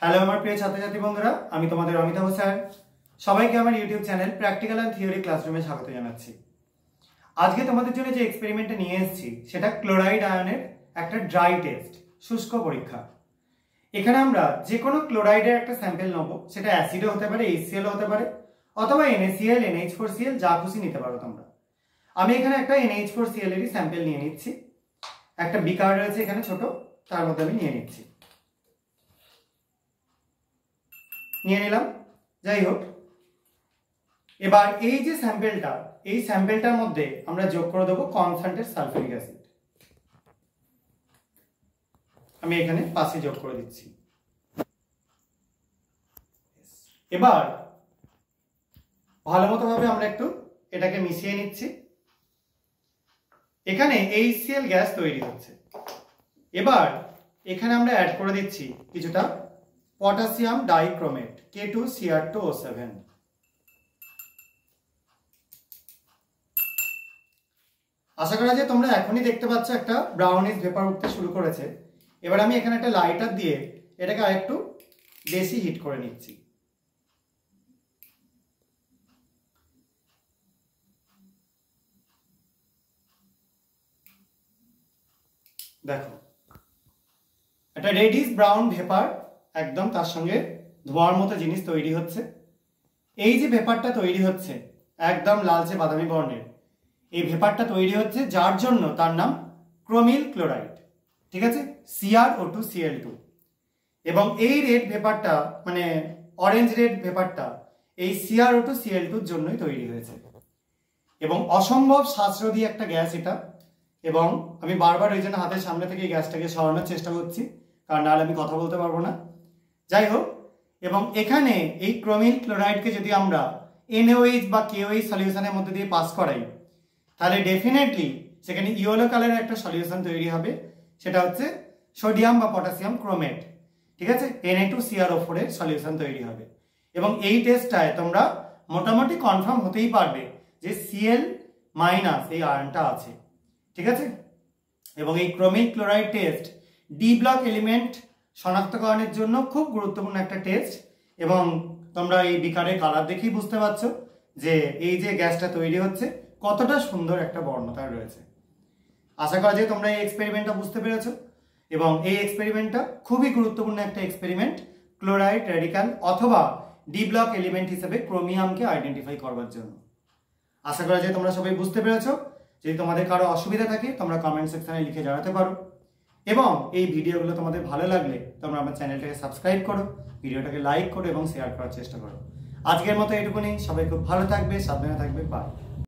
Hello আমার প্রিয় ছাত্রছাত্রী বন্ধুরা, আমি তোমাদের অমিতাভ স্যার। সবাইকে আমার YouTube channel practical and theory ক্লাসরুমে স্বাগত জানাচ্ছি। আজকে তোমাদের জন্য যে এক্সপেরিমেন্টটা নিয়ে এসেছি সেটা ক্লোরাইড আয়নের একটা ড্রাই টেস্ট, শুষ্ক পরীক্ষা। এখানে আমরা যে কোনো ক্লোরাইডের একটা স্যাম্পল নেব, সেটা অ্যাসিডও হতে পারে, HCl হতে পারে, অথবা NaCl, NH4Cl যা খুশি নিতে পারো তোমরা। আমি এখানে একটা NH4Cl এরই স্যাম্পল নিয়ে নিচ্ছি। একটা বিকার রয়েছে এখানে ছোট, তার মধ্যে আমি নিয়ে নিচ্ছি, নিয়ে নিলাম। যাই হোক, এবার এই যে স্যাম্পলটা, এই স্যাম্পলটার মধ্যে আমরা যোগ করে দেবো কনসেন্ট্রেটেড সালফিউরিক অ্যাসিড। আমি এখানে পাশে যোগ করে দিচ্ছি। এবার ভালো মতো ভাবে আমরা একটু এটাকে মিশিয়ে নিচ্ছি। এখানে HCl গ্যাস তৈরি হচ্ছে। এবার এখানে আমরা অ্যাড করে দিচ্ছি কিছুটা পটাশিয়াম ডাইক্রোমেট K2Cr2O7। আশা করা যায় তোমরা এখনই দেখতে পাচ্ছ একটা ব্রাউনিশ ভেপার উঠতে শুরু করেছে। এবার আমি এখানে একটা লাইটার দিয়ে এটাকে আরেকটু বেশি হিট করে নিচ্ছি। দেখো, একটা রেডিশ ব্রাউন ভেপার, একদম তার সঙ্গে ধোঁয়ার মতো জিনিস তৈরি হচ্ছে। এই যে ভেপারটা তৈরি হচ্ছে একদম লালচে বাদামি বর্ণের, এই ভেপারটা তৈরি হচ্ছে যার জন্য তার নাম ক্রোমিল ক্লোরাইড, ঠিক আছে, CrO2Cl2। এবং এই রেড ভেপারটা মানে অরেঞ্জ রেড ভেপারটা এই CrO2Cl2 জন্যই তৈরি হয়েছে। এবং অসম্ভব শ্বাসরোধী একটা গ্যাস এটা। এবং আমি বারবার ওই জন্য হাতের সামনে থেকে এই গ্যাসটাকে সরানোর চেষ্টা করছি, কারণ নাহলে আমি কথা বলতে পারবো না। যাই হোক, এবং এখানে এই ক্রোমিল ক্লোরাইডকে যদি আমরা NaOH বা KOH সলিউশনের মধ্যে দিয়ে পাস করাই, তাহলে ডেফিনেটলি সেখানে ইয়েলো কালারের একটা সলিউশন তৈরি হবে, সেটা হচ্ছে সোডিয়াম বা পটাশিয়াম ক্রোমেট, ঠিক আছে, Na2CrO4 এর সলিউশন তৈরি হবে। এবং এই টেস্টটায় তোমরা মোটামুটি কনফার্ম হতেই পারবে যে Cl- এই আয়নটা আছে, ঠিক আছে। এবং এই chromyl chloride test D block element শনাক্তকরণের জন্য খুব গুরুত্বপূর্ণ একটা টেস্ট। এবং তোমরা এই বিকারের কালার দেখেই বুঝতে পারছো যে এই যে গ্যাসটা তৈরি হচ্ছে কতটা সুন্দর একটা বর্ণতা রয়েছে। আশা করা যায় তোমরা এই এক্সপেরিমেন্টটা বুঝতে পেরেছো। এবং এই এক্সপেরিমেন্টটা খুবই গুরুত্বপূর্ণ একটা এক্সপেরিমেন্ট ক্লোরাইড রেডিক্যাল অথবা ডি ব্লক এলিমেন্ট হিসেবে ক্রোমিয়ামকে আইডেন্টিফাই করবার জন্য। আশা করা যায় তোমরা সবাই বুঝতে পেরেছো। যদি তোমাদের কারো অসুবিধা থাকে তোমরা কমেন্ট সেকশনে লিখে জানাতে পারো। এবং এই ভিডিওগুলো তোমাদের ভালো লাগলে তোমরা আমার চ্যানেলটাকে সাবস্ক্রাইব করো, ভিডিওটাকে লাইক করো এবং শেয়ার করার চেষ্টা করো। আজকের মতো এটুকুনি। সবাই খুব ভালো থাকবে, সাবধানে থাকবে। বাই।